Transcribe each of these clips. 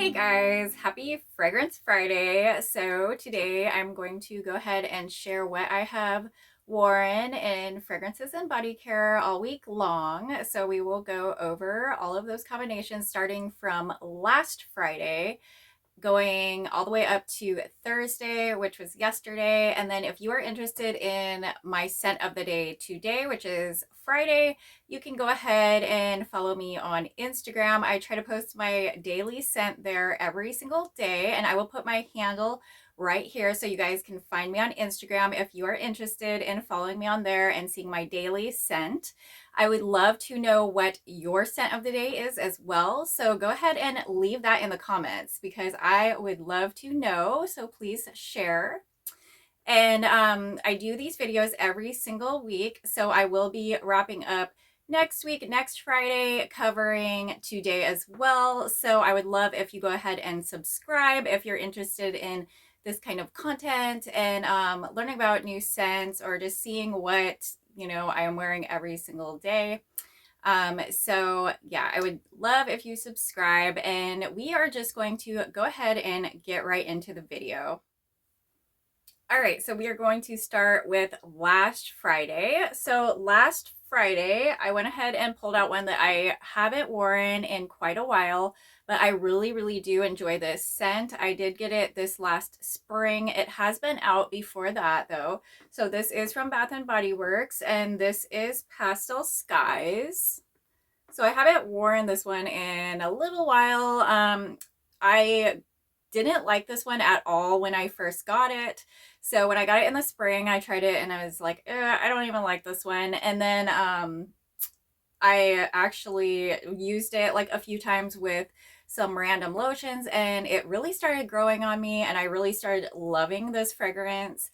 Hey guys, happy Fragrance Friday. So today I'm going to go ahead and share what I have worn in fragrances and body care all week long. So we will go over all of those combinations starting from last Friday going all the way up to Thursday, which was yesterday. And then if you are interested in my scent of the day today, which is Friday, you can go ahead and follow me on Instagram. I try to post my daily scent there every single day, and I will put my handle right here so you guys can find me on Instagram if you are interested in following me on there and seeing my daily scent. I would love to know what your scent of the day is as well. So go ahead and leave that in the comments because I would love to know. So please share. And I do these videos every single week. So I will be wrapping up next week, next Friday, covering today as well. So I would love if you go ahead and subscribe if you're interested in this kind of content and learning about new scents or just seeing what I am wearing every single day. So yeah, I would love if you subscribe, and we are just going to go ahead and get right into the video. All right, so we are going to start with last Friday. So last Friday, I went ahead and pulled out one that I haven't worn in quite a while, but I really do enjoy this scent. I did get it this last spring. It has been out before that though. So this is from Bath and Body Works, and this is Pastel Skies. So I haven't worn this one in a little while. I didn't like this one at all when I first got it. So when I got it in the spring, I tried it and I was like, I don't even like this one. And then I actually used it like a few times with some random lotions, and it really started growing on me, and I really started loving this fragrance.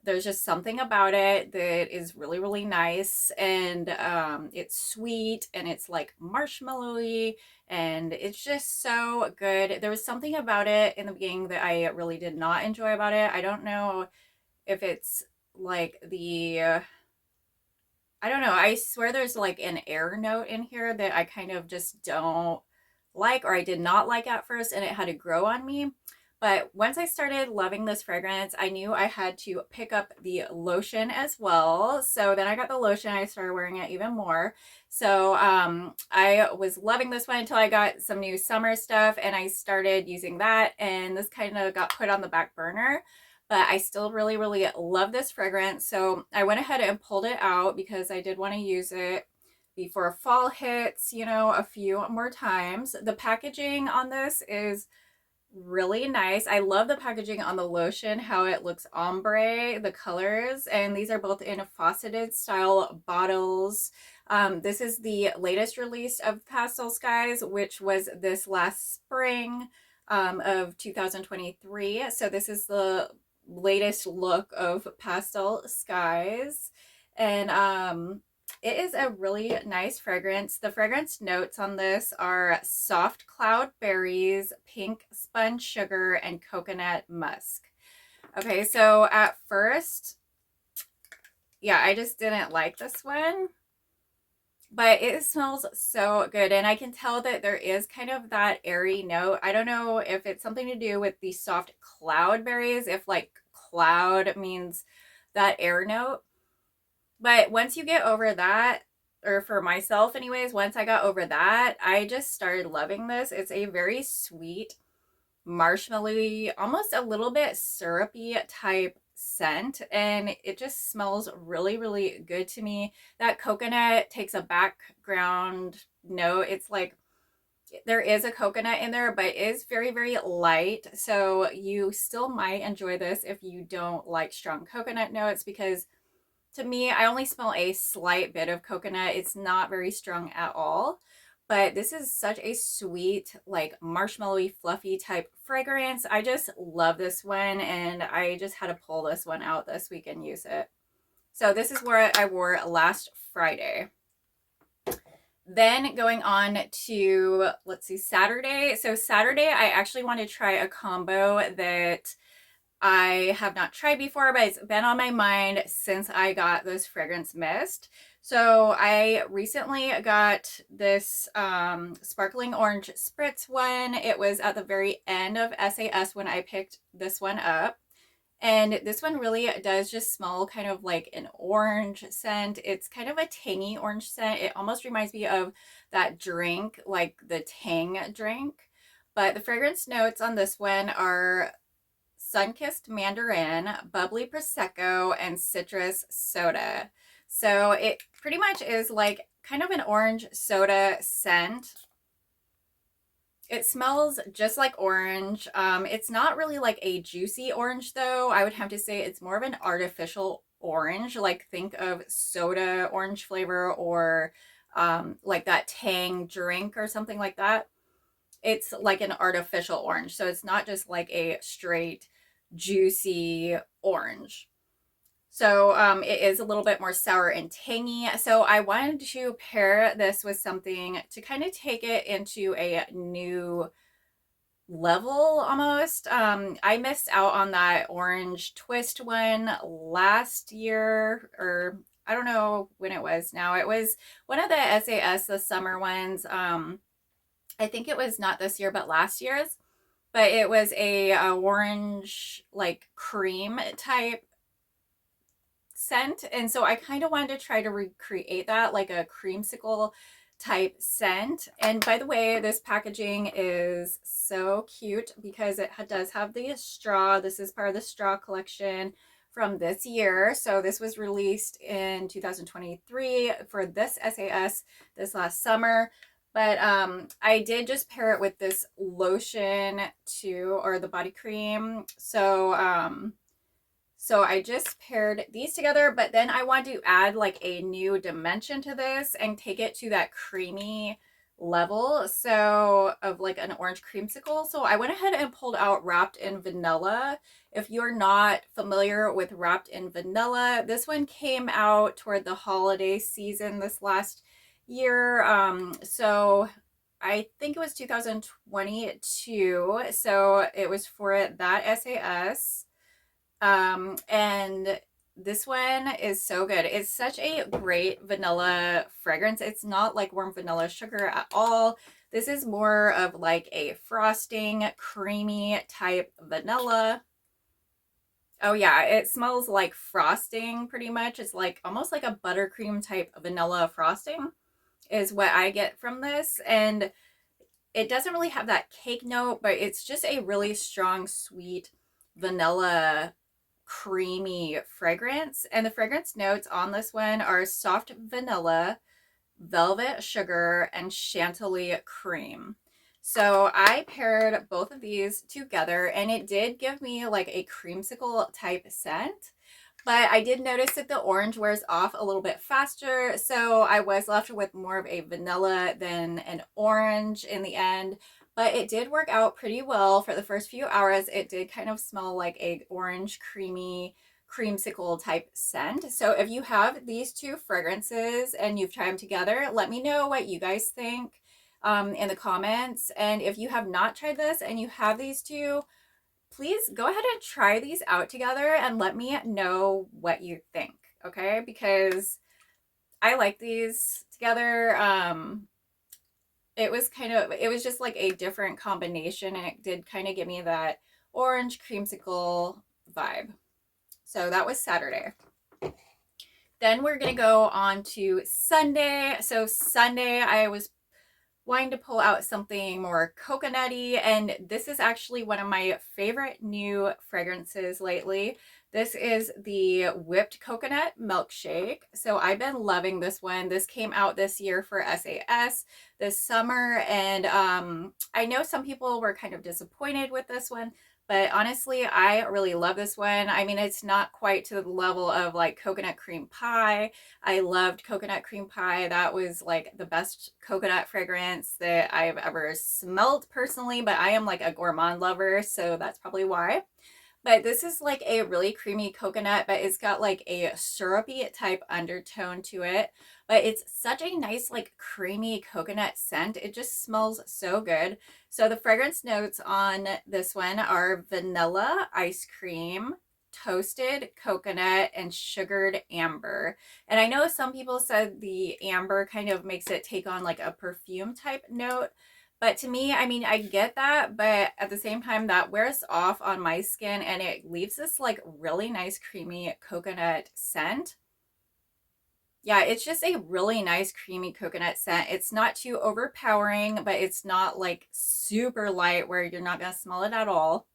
There's just something about it that is really nice, and it's sweet and it's like marshmallowy, and it's just so good. There was something about it in the beginning that I really did not enjoy about it. I don't know if it's like I don't know. I swear there's like an air note in here that I kind of just don't like, or I did not like at first, and it had to grow on me. But once I started loving this fragrance, I knew I had to pick up the lotion as well. So then I got the lotion. I started wearing it even more. So I was loving this one until I got some new summer stuff, and I started using that. And this kind of got put on the back burner. But I still really love this fragrance. So I went ahead and pulled it out because I did want to use it before fall hits, a few more times. The packaging on this is really nice. I love the packaging on the lotion, how it looks ombre, the colors, and these are both in faceted style bottles. This is the latest release of Pastel Skies, which was this last spring of 2023. So this is the latest look of Pastel Skies, and it is a really nice fragrance. The fragrance notes on this are soft cloud berries, pink sponge sugar, and coconut musk. Okay, so at first, yeah, I just didn't like this one, but it smells so good. And I can tell that there is kind of that airy note. I don't know if it's something to do with the soft cloud berries, if like cloud means that air note. But once you get over that, or for myself anyways, once I got over that, I just started loving this. It's a very sweet, marshmallowy, almost a little bit syrupy type scent, and it just smells really good to me. That coconut takes a background note. It's like there is a coconut in there, but it is very light, so you still might enjoy this if you don't like strong coconut notes, because to me, I only smell a slight bit of coconut. It's not very strong at all. But this is such a sweet, like marshmallowy, fluffy type fragrance. I just love this one, and I just had to pull this one out this week and use it. So this is where I wore last Friday. Then going on to, let's see, Saturday. So Saturday, I actually want to try a combo that I have not tried before, but it's been on my mind since I got this fragrance mist. So I recently got this sparkling orange spritz one. It was at the very end of SAS when I picked this one up. And this one really does just smell kind of like an orange scent. It's kind of a tangy orange scent. It almost reminds me of that drink, like the Tang drink. But the fragrance notes on this one are sun-kissed mandarin, bubbly prosecco, and citrus soda. So it pretty much is like kind of an orange soda scent. It smells just like orange. It's not really like a juicy orange though. I would have to say it's more of an artificial orange. Like think of soda orange flavor or like that Tang drink or something like that. It's like an artificial orange. So it's not just like a straight juicy orange. So it is a little bit more sour and tangy. So I wanted to pair this with something to kind of take it into a new level almost. I missed out on that orange twist one last year, or I don't know when it was now. It was one of the SAS, the summer ones. I think it was not this year, but last year's. But it was a orange like cream type scent, and so I kind of wanted to try to recreate that, like a creamsicle type scent. And by the way, this packaging is so cute because it does have the straw. This is part of the straw collection from this year. So this was released in 2023 for this SAS this last summer. But I did just pair it with this lotion too, or the body cream. So I just paired these together, but then I want to add like a new dimension to this and take it to that creamy level. So of like an orange creamsicle. So I went ahead and pulled out Wrapped in Vanilla. If you're not familiar with Wrapped in Vanilla, this one came out toward the holiday season this last year. So I think it was 2022. So it was for that SAS. And this one is so good. It's such a great vanilla fragrance. It's not like warm vanilla sugar at all. This is more of like a frosting, creamy type vanilla. Oh yeah, it smells like frosting pretty much. It's like almost like a buttercream type vanilla frosting is what I get from this. And it doesn't really have that cake note, but it's just a really strong, sweet vanilla creamy fragrance. And the fragrance notes on this one are soft vanilla, velvet sugar, and chantilly cream. So I paired both of these together and it did give me like a creamsicle type scent. But I did notice that the orange wears off a little bit faster, so I was left with more of a vanilla than an orange in the end. But it did work out pretty well for the first few hours. It did kind of smell like a orange creamy creamsicle type scent. So if you have these two fragrances and you've tried them together, let me know what you guys think in the comments. And if you have not tried this and you have these two, please go ahead and try these out together and let me know what you think, okay? Because I like these together. It was just like a different combination and it did kind of give me that orange creamsicle vibe. So that was Saturday. Then we're going to go on to Sunday. So Sunday, I was wanting to pull out something more coconutty, and this is actually one of my favorite new fragrances lately. This is the Whipped Coconut Milkshake. So I've been loving this one. This came out this year for SAS this summer, and I know some people were kind of disappointed with this one, but honestly, I really love this one. I mean, it's not quite to the level of like coconut cream pie. I loved coconut cream pie. That was like the best coconut fragrance that I've ever smelled personally, but I am like a gourmand lover, so that's probably why. But this is like a really creamy coconut, but it's got like a syrupy type undertone to it. But it's such a nice, like creamy coconut scent. It just smells so good. So the fragrance notes on this one are vanilla ice cream, toasted coconut, and sugared amber. And I know some people said the amber kind of makes it take on like a perfume type note. But to me, I mean, I get that, but at the same time, that wears off on my skin and it leaves this like really nice creamy coconut scent. Yeah, it's just a really nice creamy coconut scent. It's not too overpowering, but it's not like super light where you're not going to smell it at all.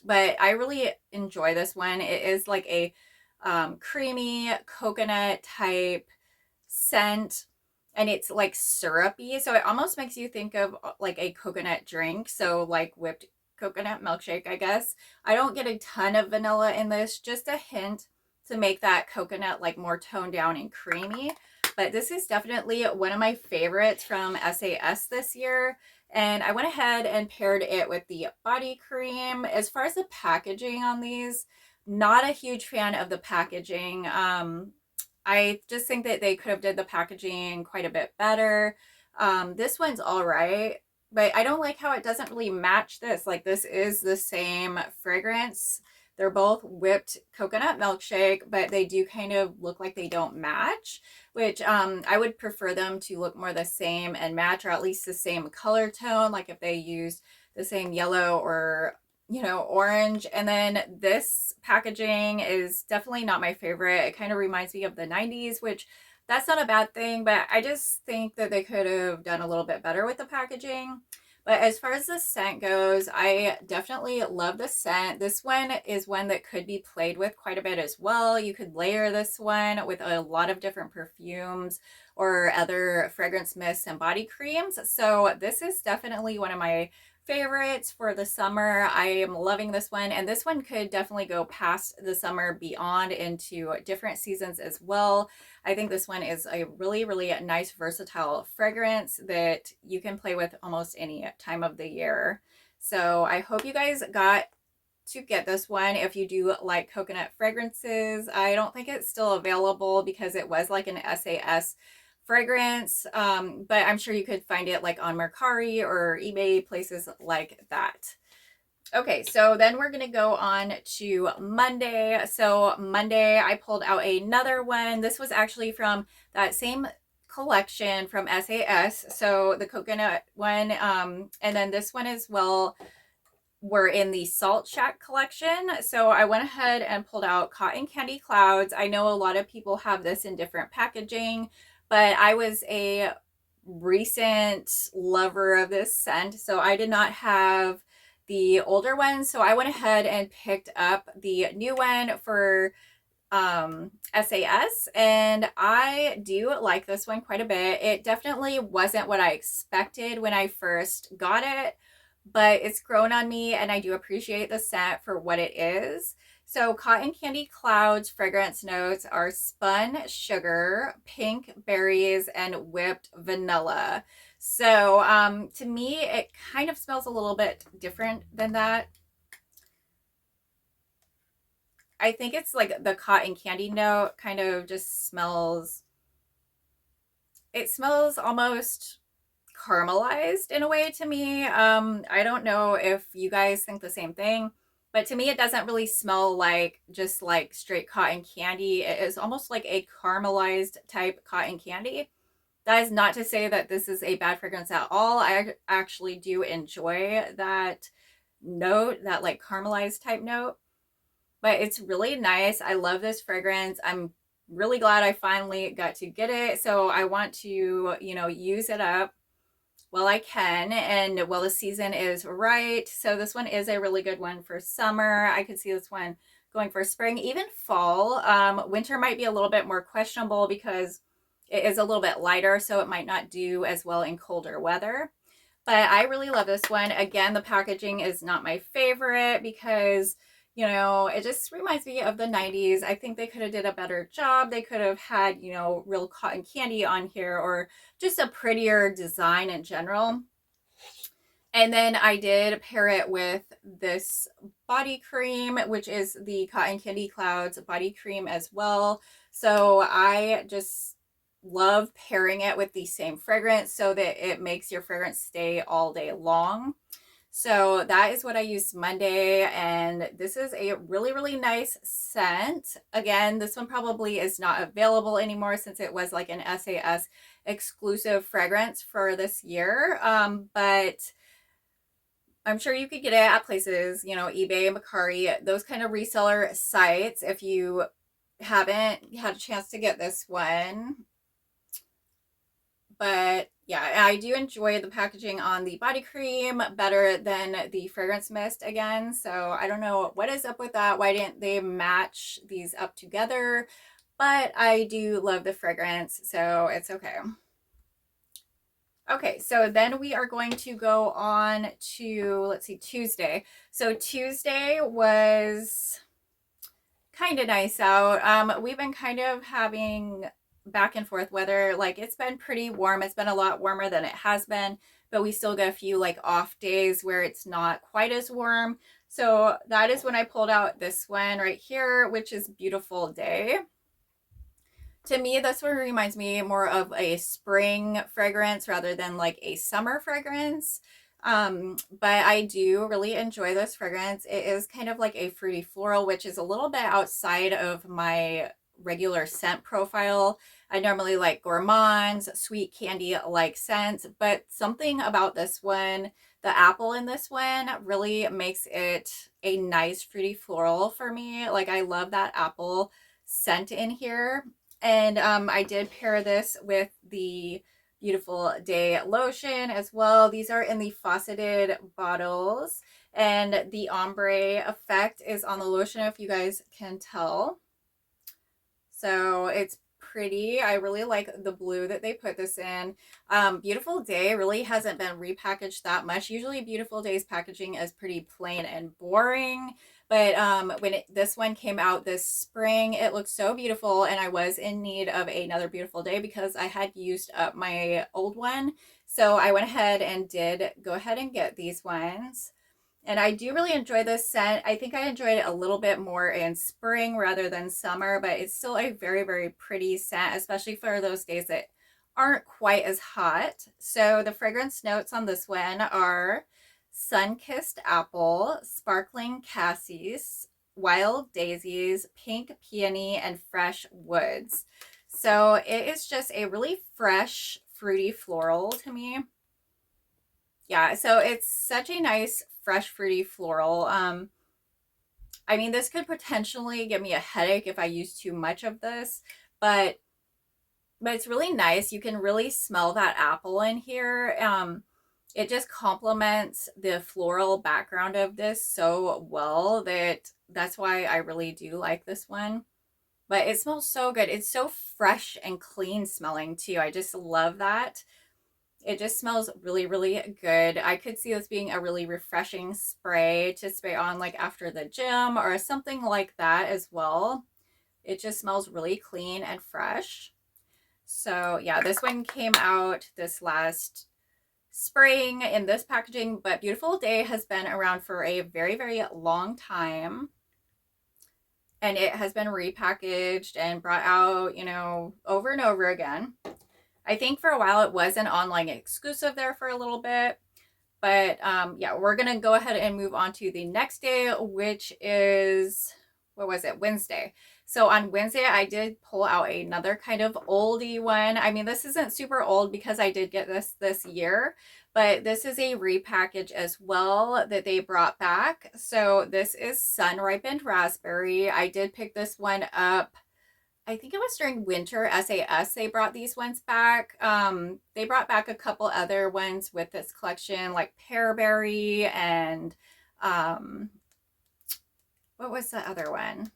But I really enjoy this one. It is like a creamy coconut type scent, and it's like syrupy, so it almost makes you think of like a coconut drink, so like whipped coconut milkshake, I guess. I don't get a ton of vanilla in this, just a hint to make that coconut like more toned down and creamy. But this is definitely one of my favorites from SAS this year, and I went ahead and paired it with the body cream. As far as the packaging on these, not a huge fan of the packaging. I just think that they could have did the packaging quite a bit better. This one's all right, but I don't like how it doesn't really match this. Like, this is the same fragrance. They're both whipped coconut milkshake, but they do kind of look like they don't match, which I would prefer them to look more the same and match, or at least the same color tone. Like if they used the same yellow or orange. And then this packaging is definitely not my favorite. It kind of reminds me of the 90s, which that's not a bad thing, but I just think that they could have done a little bit better with the packaging. But as far as the scent goes, I definitely love the scent. This one is one that could be played with quite a bit as well. You could layer this one with a lot of different perfumes or other fragrance mists and body creams. So this is definitely one of my favorites for the summer. I am loving this one, and this one could definitely go past the summer, beyond into different seasons as well. I think this one is a really, really nice, versatile fragrance that you can play with almost any time of the year. So I hope you guys got to get this one if you do like coconut fragrances. I don't think it's still available because it was like an SAS fragrance, but I'm sure you could find it like on Mercari or eBay, places like that. Okay, so then we're going to go on to Monday. So Monday, I pulled out another one. This was actually from that same collection from SAS. So the coconut one, and then this one as well were in the Salt Shack collection. So I went ahead and pulled out Cotton Candy Clouds. I know a lot of people have this in different packaging, but I was a recent lover of this scent, so I did not have the older one. So I went ahead and picked up the new one for SAS, and I do like this one quite a bit. It definitely wasn't what I expected when I first got it, but it's grown on me, and I do appreciate the scent for what it is. So Cotton Candy Clouds fragrance notes are spun sugar, pink berries, and whipped vanilla. So to me, it kind of smells a little bit different than that. I think it's like the cotton candy note kind of just smells, it smells almost caramelized in a way to me. I don't know if you guys think the same thing, but to me it doesn't really smell like just like straight cotton candy. It is almost like a caramelized type cotton candy. That is not to say that this is a bad fragrance at all. I actually do enjoy that note, that like caramelized type note, but it's really nice. I love this fragrance. I'm really glad I finally got to get it. So I want to, use it up while I can and while the season is right. So this one is a really good one for summer. I could see this one going for spring, even fall. Winter might be a little bit more questionable because it is a little bit lighter, so it might not do as well in colder weather. But I really love this one. Again, the packaging is not my favorite because it just reminds me of the 90s. I think they could have did a better job. They could have had, real cotton candy on here, or just a prettier design in general. And then I did pair it with this body cream, which is the Cotton Candy Clouds body cream as well. So I just love pairing it with the same fragrance so that it makes your fragrance stay all day long. So that is what I used Monday, and this is a really, really nice scent. Again, this one probably is not available anymore since it was like an SAS exclusive fragrance for this year. But I'm sure you could get it at places, you know, eBay, Mercari, those kind of reseller sites if you haven't had a chance to get this one. But yeah, I do enjoy the packaging on the body cream better than the fragrance mist again. So I don't know what is up with that. Why didn't they match these up together? But I do love the fragrance, so it's okay. Okay, so then we are going to go on to, let's see, Tuesday. So Tuesday was kind of nice out. We've been kind of having back and forth weather. Like it's been pretty warm. It's been a lot warmer than it has been, but we still get a few like off days where it's not quite as warm. So that is when I pulled out this one right here, which is Beautiful Day. To me, this one reminds me more of a spring fragrance rather than like a summer fragrance. But I do really enjoy this fragrance. It is kind of like a fruity floral, which is a little bit outside of my regular scent profile. I normally like gourmands, sweet candy like scents, but something about this one, the apple in this one really makes it a nice fruity floral for me. Like I love that apple scent in here. And I did pair this with the Beautiful Day lotion as well. These are in the fauceted bottles, and the ombre effect is on the lotion, if you guys can tell. So it's pretty. I really like the blue that they put this in. Beautiful Day really hasn't been repackaged that much. Usually Beautiful Day's packaging is pretty plain and boring. But when this one came out this spring, it looked so beautiful, and I was in need of another Beautiful Day because I had used up my old one. So I went ahead and did go ahead and get these ones. And I do really enjoy this scent. I think I enjoyed it a little bit more in spring rather than summer, but it's still a very, very pretty scent, especially for those days that aren't quite as hot. So the fragrance notes on this one are sun-kissed apple, sparkling cassis, wild daisies, pink peony, and fresh woods. So it is just a really fresh, fruity floral to me. Yeah, so it's such a nice, fresh, fruity floral. I mean, this could potentially give me a headache if I use too much of this, but it's really nice. You can really smell that apple in here. It just complements the floral background of this so well that that's why I really do like this one. But it smells so good. It's so fresh and clean smelling too. I just love that. It just smells really, really good. I could see this being a really refreshing spray to spray on like after the gym or something like that as well. It just smells really clean and fresh. So yeah, this one came out this last spring in this packaging, but Beautiful Day has been around for a very, very long time. And it has been repackaged and brought out, you know, over and over again. I think for a while it was an online exclusive there for a little bit. But yeah, we're going to go ahead and move on to the next day, which is, what was it? Wednesday. So on Wednesday, I did pull out another kind of oldie one. I mean, this isn't super old because I did get this year, but this is a repackage as well that they brought back. So this is Sunripened Raspberry. I did pick this one up. I think it was during winter SAS they brought these ones back. They brought back a couple other ones with this collection, like Pearberry and what was the other one?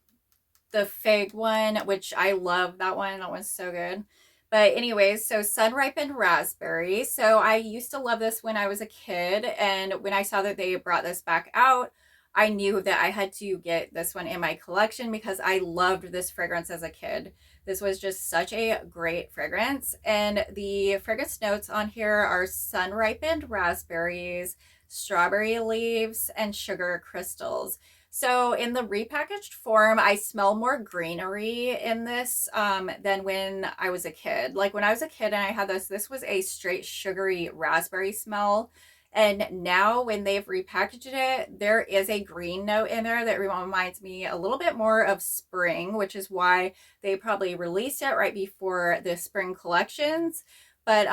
The fig one, which I love that one. That one's so good. But anyways, so Sunripened Raspberry. So I used to love this when I was a kid, and when I saw that they brought this back out, I knew that I had to get this one in my collection because I loved this fragrance as a kid. This was just such a great fragrance. And the fragrance notes on here are sun-ripened raspberries, strawberry leaves, and sugar crystals. So in the repackaged form, I smell more greenery in this than when I was a kid. Like when I was a kid and I had this was a straight sugary raspberry smell. And now when they've repackaged it, there is a green note in there that reminds me a little bit more of spring, which is why they probably released it right before the spring collections. But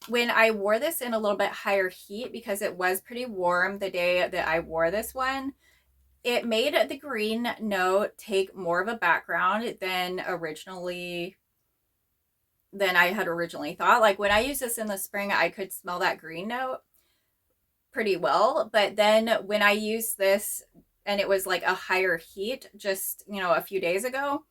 when I wore this in a little bit higher heat, because it was pretty warm the day that I wore this one, it made the green note take more of a background than I had originally thought. Like when I used this in the spring, I could smell that green note pretty well. But then when I used this and it was like a higher heat just, a few days ago,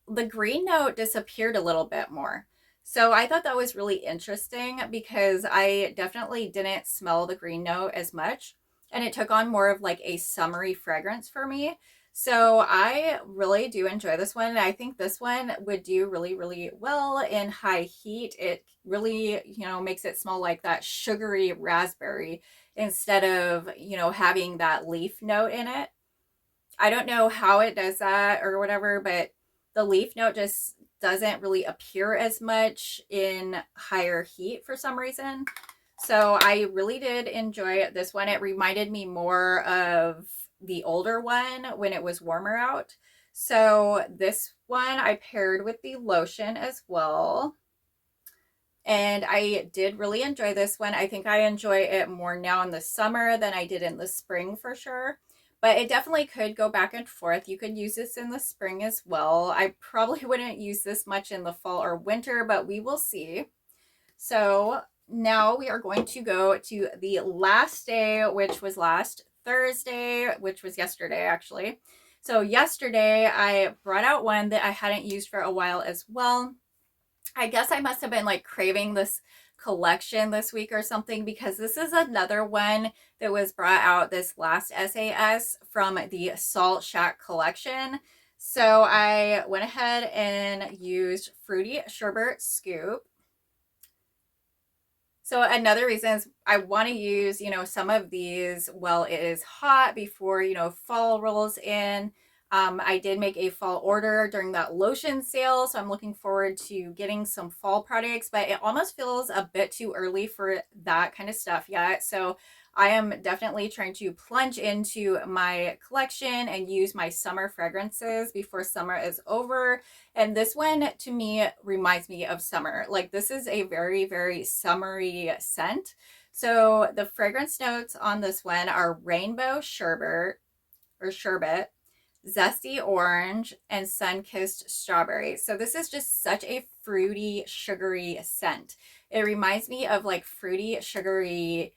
the green note disappeared a little bit more. So I thought that was really interesting because I definitely didn't smell the green note as much, and it took on more of like a summery fragrance for me. So I really do enjoy this one. I think this one would do really, really well in high heat. It really, makes it smell like that sugary raspberry instead of, having that leaf note in it. I don't know how it does that or whatever, but the leaf note just doesn't really appear as much in higher heat for some reason. So I really did enjoy this one. It reminded me more of the older one when it was warmer out. So this one I paired with the lotion as well. And I did really enjoy this one. I think I enjoy it more now in the summer than I did in the spring for sure. But it definitely could go back and forth. You could use this in the spring as well. I probably wouldn't use this much in the fall or winter, but we will see. So now we are going to go to the last day, which was last Thursday, which was yesterday actually. So yesterday I brought out one that I hadn't used for a while as well. I guess I must have been like craving this collection this week or something, because this is another one that was brought out this last SAS from the Salt Shack collection. So I went ahead and used Fruity Sherbet Scoop. So another reason is I want to use, some of these while it is hot before, fall rolls in. I did make a fall order during that lotion sale, so I'm looking forward to getting some fall products, but it almost feels a bit too early for that kind of stuff yet. So I am definitely trying to plunge into my collection and use my summer fragrances before summer is over. And this one to me reminds me of summer. Like this is a very, very summery scent. So the fragrance notes on this one are rainbow sherbet, zesty orange, and sun-kissed strawberry. So this is just such a fruity, sugary scent. It reminds me of like fruity, sugary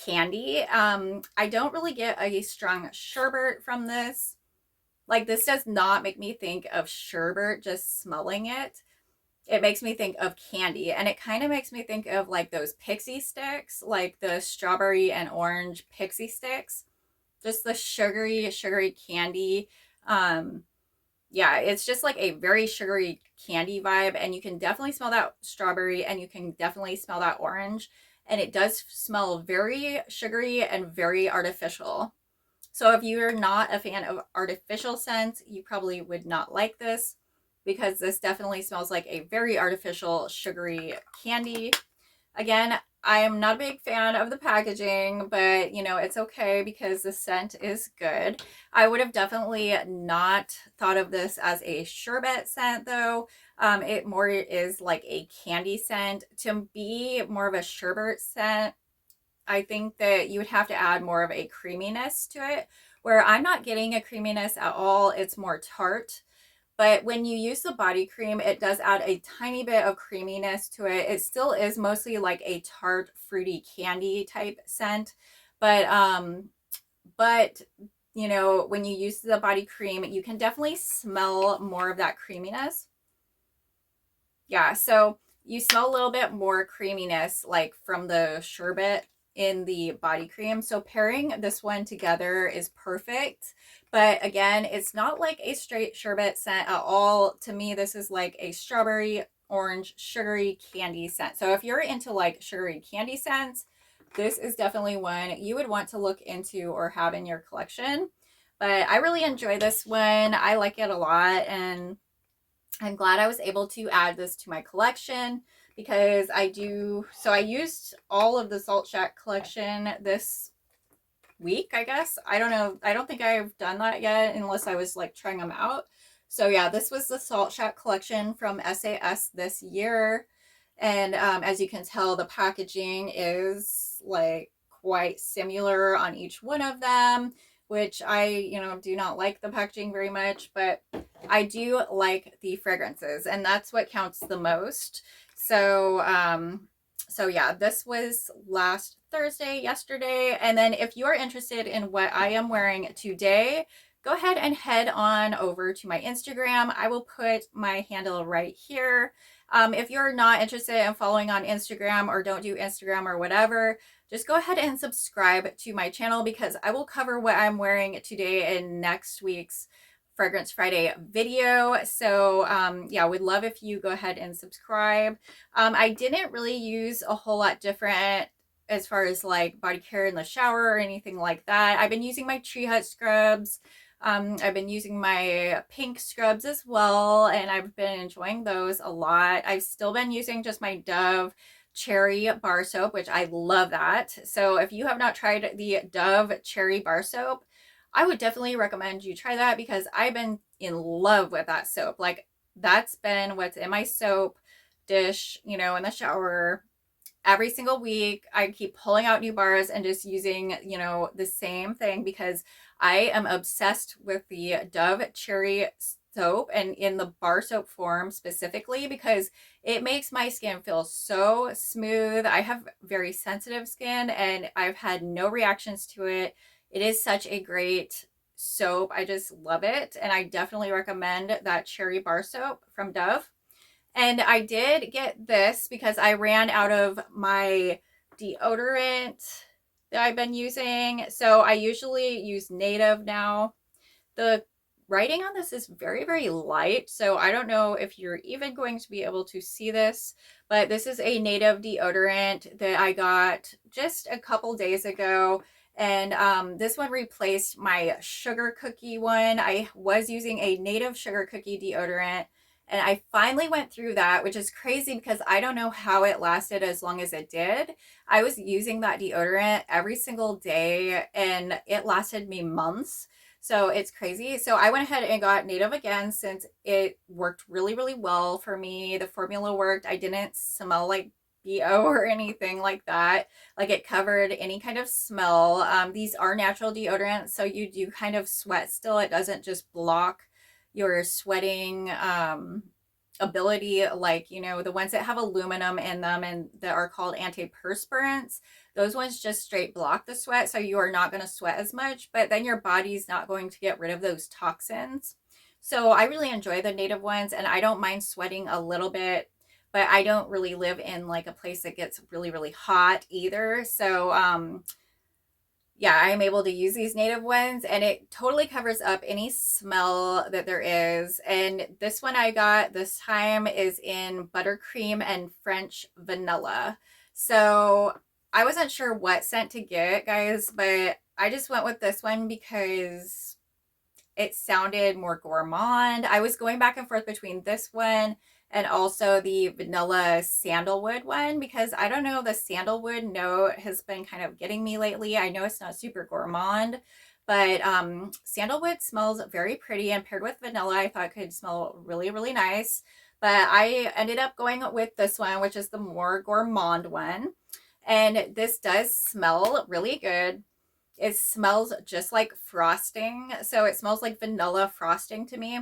candy. I don't really get a strong sherbet from this. Like this does not make me think of sherbet just smelling it. It makes me think of candy, and it kind of makes me think of like those pixie sticks, like the strawberry and orange pixie sticks. Just the sugary, sugary candy. Yeah, it's just like a very sugary candy vibe, and you can definitely smell that strawberry and you can definitely smell that orange, and it does smell very sugary and very artificial. So if you're not a fan of artificial scents, you probably would not like this, because this definitely smells like a very artificial sugary candy. Again, I am not a big fan of the packaging, but it's okay because the scent is good. I would have definitely not thought of this as a sherbet scent though. It more is like a candy scent. To be more of a sherbet scent, I think that you would have to add more of a creaminess to it, where I'm not getting a creaminess at all. It's more tart. But when you use the body cream, it does add a tiny bit of creaminess to it. It still is mostly like a tart, fruity candy type scent. But when you use the body cream, you can definitely smell more of that creaminess. Yeah, so you smell a little bit more creaminess like from the sherbet in the body cream. So pairing this one together is perfect. But again, it's not like a straight sherbet scent at all. To me, this is like a strawberry, orange, sugary candy scent. So if you're into like sugary candy scents, this is definitely one you would want to look into or have in your collection. But I really enjoy this one. I like it a lot, and I'm glad I was able to add this to my collection because I used all of the Salt Shack collection this week, I guess. I don't know. I don't think I've done that yet unless I was like trying them out. So yeah, this was the Salt Shack collection from SAS this year. And as you can tell, the packaging is like quite similar on each one of them, which I do not like the packaging very much, but I do like the fragrances, and that's what counts the most. So yeah, this was last Thursday, yesterday. And then if you're interested in what I am wearing today, go ahead and head on over to my Instagram. I will put my handle right here. If you're not interested in following on Instagram or don't do Instagram or whatever, just go ahead and subscribe to my channel because I will cover what I'm wearing today in next week's Fragrance Friday video. So yeah, we'd love if you go ahead and subscribe. I didn't really use a whole lot different as far as like body care in the shower or anything like that. I've been using my Tree Hut scrubs. I've been using my pink scrubs as well, and I've been enjoying those a lot. I've still been using just my Dove Cherry Bar Soap, which I love that. So if you have not tried the Dove Cherry Bar Soap, I would definitely recommend you try that because I've been in love with that soap. Like, that's been what's in my soap dish, in the shower every single week. I keep pulling out new bars and just using, the same thing because I am obsessed with the Dove Cherry soap, and in the bar soap form specifically, because it makes my skin feel so smooth. I have very sensitive skin and I've had no reactions to it. It is such a great soap. I just love it. And I definitely recommend that cherry bar soap from Dove. And I did get this because I ran out of my deodorant that I've been using. So I usually use Native now. The writing on this is very, very light. So I don't know if you're even going to be able to see this, but this is a Native deodorant that I got just a couple days ago. And this one replaced my sugar cookie one. I was using a Native sugar cookie deodorant, and I finally went through that, which is crazy because I don't know how it lasted as long as it did. I was using that deodorant every single day and it lasted me months. So it's crazy. So I went ahead and got Native again since it worked really, really well for me. The formula worked. I didn't smell like BO or anything like that. Like, it covered any kind of smell. These are natural deodorants, so you do kind of sweat still. It doesn't just block your sweating ability, like the ones that have aluminum in them and that are called antiperspirants. Those ones just straight block the sweat, so you are not going to sweat as much, but then your body's not going to get rid of those toxins. So I really enjoy the Native ones, and I don't mind sweating a little bit, but I don't really live in like a place that gets really, really hot either. So yeah, I'm able to use these Native ones, and it totally covers up any smell that there is. And this one I got this time is in buttercream and French vanilla. So I wasn't sure what scent to get, guys, but I just went with this one because it sounded more gourmand. I was going back and forth between this one and also the vanilla sandalwood one because I don't know, the sandalwood note has been kind of getting me lately. I know it's not super gourmand, but sandalwood smells very pretty, and paired with vanilla I thought could smell really, really nice. But I ended up going with this one, which is the more gourmand one, and this does smell really good. It smells just like frosting. So it smells like vanilla frosting to me.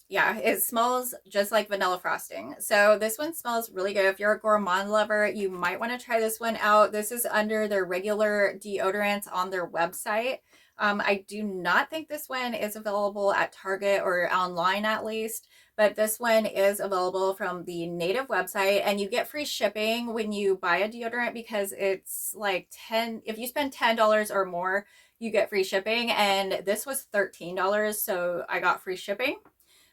Yeah, it smells just like vanilla frosting. So this one smells really good. If you're a gourmand lover, you might want to try this one out. This is under their regular deodorants on their website. I do not think this one is available at Target or online at least, but this one is available from the Native website, and you get free shipping when you buy a deodorant because it's like if you spend $10 or more, you get free shipping, and this was $13, so I got free shipping.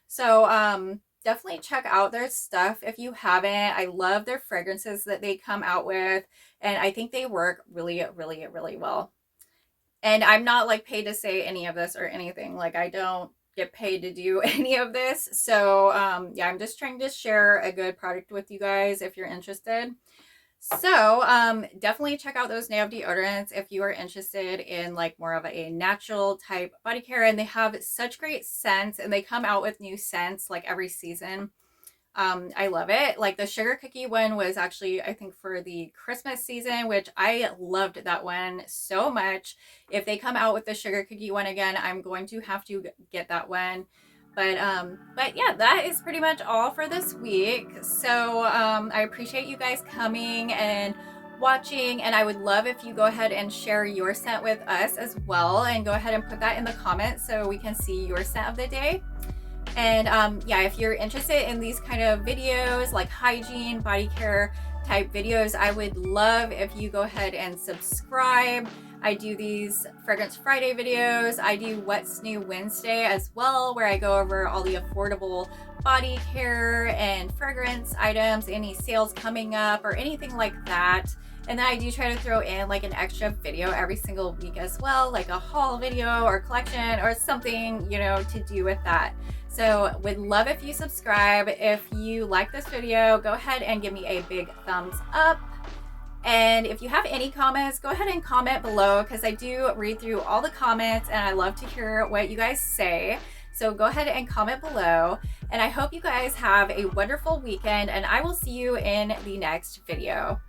So definitely check out their stuff if you haven't. I love their fragrances that they come out with, and I think they work really, really, really well. And I'm not like paid to say any of this or anything. Like, I don't get paid to do any of this. So yeah, I'm just trying to share a good product with you guys if you're interested. So definitely check out those nail deodorants if you are interested in like more of a natural type body care. And they have such great scents, and they come out with new scents like every season. I love it. Like the sugar cookie one was actually, I think, for the Christmas season, which I loved that one so much. If they come out with the sugar cookie one again, I'm going to have to get that one. But yeah, that is pretty much all for this week. So I appreciate you guys coming and watching, and I would love if you go ahead and share your scent with us as well, and go ahead and put that in the comments so we can see your scent of the day. And yeah, if you're interested in these kind of videos, like hygiene, body care type videos, I would love if you go ahead and subscribe. I do these Fragrance Friday videos. I do What's New Wednesday as well, where I go over all the affordable body care and fragrance items, any sales coming up or anything like that. And then I do try to throw in like an extra video every single week as well, like a haul video or collection or something, you know, to do with that. So would love if you subscribe. If you like this video, go ahead and give me a big thumbs up. And if you have any comments, go ahead and comment below, because I do read through all the comments and I love to hear what you guys say. So go ahead and comment below. And I hope you guys have a wonderful weekend, and I will see you in the next video.